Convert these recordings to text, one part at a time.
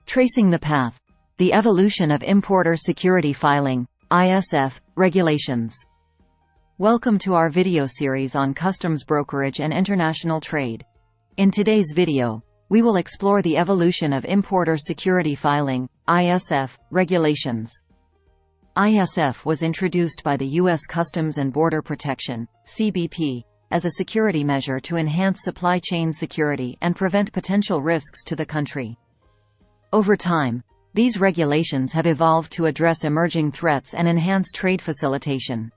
Tracing the path. The evolution of importer security filing (ISF) regulations. Welcome to our video series on customs brokerage and international trade. In today's video, we will explore the evolution of importer security filing (ISF) regulations. ISF was introduced by the U.S. Customs and Border Protection (CBP) as a security measure to enhance supply chain security and prevent potential risks to the country. Over time, these regulations have evolved to address emerging threats and enhance trade facilitation.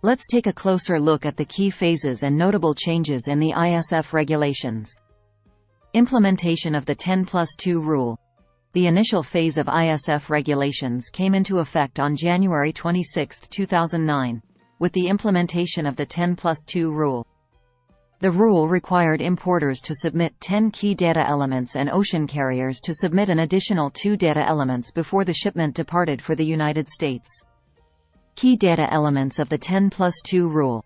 Let's take a closer look at the key phases and notable changes in the ISF regulations. Implementation of the 10+2 rule. The initial phase of ISF regulations came into effect on January 26, 2009, with the implementation of the 10+2 rule. The rule required importers to submit 10 key data elements and ocean carriers to submit an additional 2 data elements before the shipment departed for the United States. Key data elements of the 10+2 rule.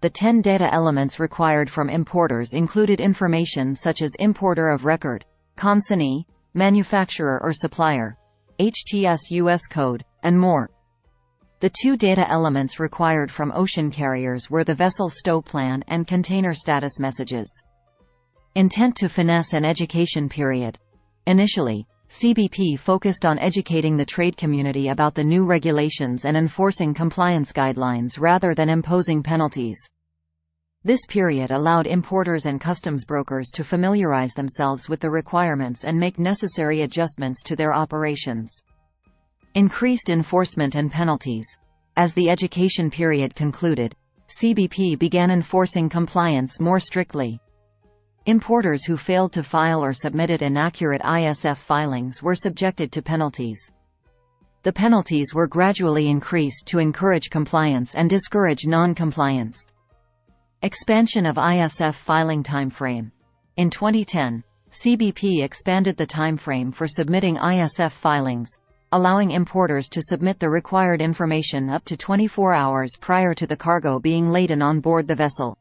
The 10 data elements required from importers included information such as importer of record, consignee, manufacturer or supplier, HTS US code, and more. The 2 data elements required from ocean carriers were the vessel stow plan and container status messages. Intent to finesse and education period. Initially, CBP focused on educating the trade community about the new regulations and enforcing compliance guidelines rather than imposing penalties. This period allowed importers and customs brokers to familiarize themselves with the requirements and make necessary adjustments to their operations. Increased enforcement and penalties. As the education period concluded, CBP began enforcing compliance more strictly. Importers who failed to file or submitted inaccurate ISF filings were subjected to penalties. The penalties were gradually increased to encourage compliance and discourage non-compliance. Expansion of ISF filing timeframe. In 2010, CBP expanded the timeframe for submitting ISF filings, allowing importers to submit the required information up to 24 hours prior to the cargo being laden on board the vessel.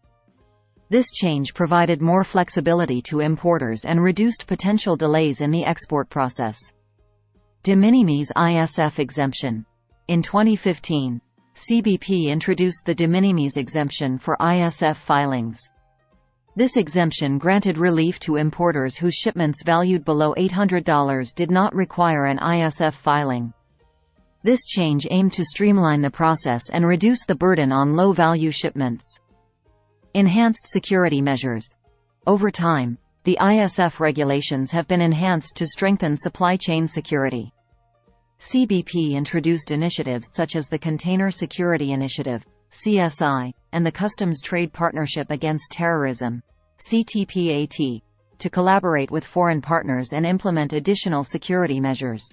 This change provided more flexibility to importers and reduced potential delays in the export process. De minimis ISF exemption. In 2015, CBP introduced the de minimis exemption for ISF filings. This exemption granted relief to importers whose shipments valued below $800 did not require an ISF filing. This change aimed to streamline the process and reduce the burden on low-value shipments. Enhanced security measures. Over time, the ISF regulations have been enhanced to strengthen supply chain security. CBP introduced initiatives such as the Container Security Initiative (CSI) and the Customs Trade Partnership Against Terrorism (CTPAT) to collaborate with foreign partners and implement additional security measures.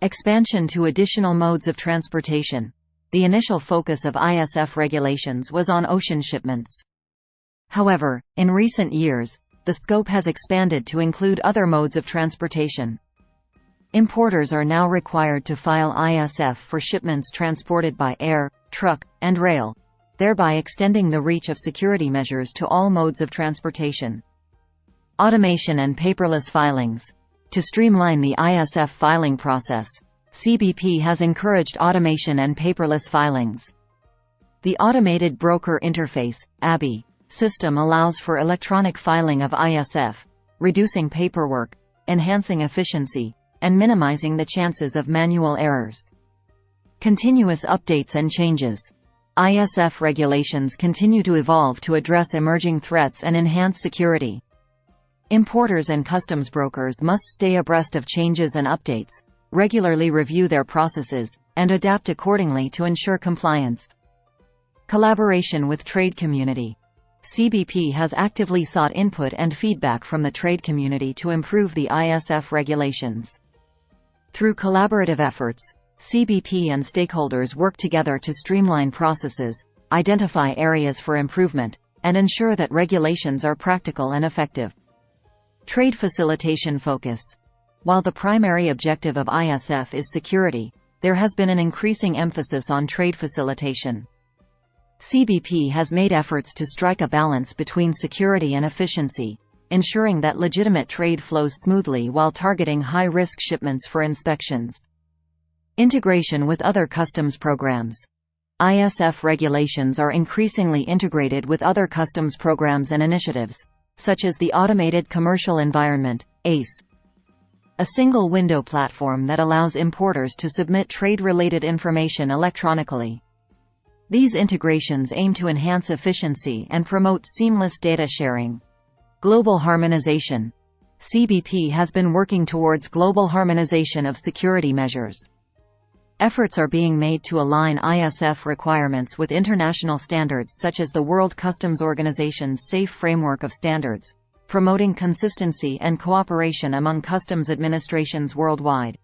Expansion to additional modes of transportation. The initial focus of ISF regulations was on ocean shipments. However, in recent years, the scope has expanded to include other modes of transportation. Importers are now required to file ISF for shipments transported by air, truck, and rail, thereby extending the reach of security measures to all modes of transportation. Automation and paperless filings. To streamline the ISF filing process, CBP has encouraged automation and paperless filings. The Automated Broker Interface (ABI) system allows for electronic filing of ISF, reducing paperwork, enhancing efficiency, and minimizing the chances of manual errors. Continuous updates and changes. ISF regulations continue to evolve to address emerging threats and enhance security. Importers and customs brokers must stay abreast of changes and updates, regularly review their processes, and adapt accordingly to ensure compliance. Collaboration with trade community. CBP has actively sought input and feedback from the trade community to improve the ISF regulations. Through collaborative efforts, CBP and stakeholders work together to streamline processes, identify areas for improvement, and ensure that regulations are practical and effective. Trade facilitation focus. While the primary objective of ISF is security, there has been an increasing emphasis on trade facilitation. CBP has made efforts to strike a balance between security and efficiency, ensuring that legitimate trade flows smoothly while targeting high-risk shipments for inspections. Integration with other customs programs. ISF regulations are increasingly integrated with other customs programs and initiatives, such as the Automated Commercial Environment (ACE), a single window platform that allows importers to submit trade-related information electronically. These integrations aim to enhance efficiency and promote seamless data sharing. Global harmonization. CBP has been working towards global harmonization of security measures. Efforts are being made to align ISF requirements with international standards such as the World Customs Organization's Safe Framework of Standards, promoting consistency and cooperation among customs administrations worldwide.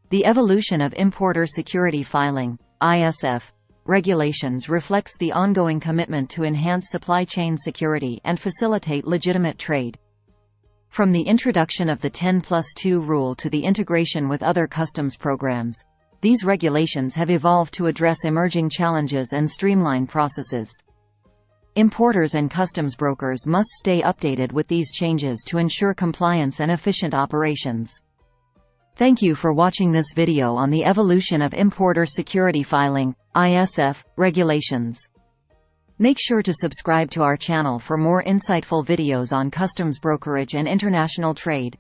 The evolution of importer security filing (ISF) regulations reflects the ongoing commitment to enhance supply chain security and facilitate legitimate trade. From the introduction of the 10+2 rule to the integration with other customs programs, these regulations have evolved to address emerging challenges and streamline processes. Importers and customs brokers must stay updated with these changes to ensure compliance and efficient operations. Thank you for watching this video on the evolution of importer security filing (ISF) regulations. Make sure to subscribe to our channel for more insightful videos on customs brokerage and international trade.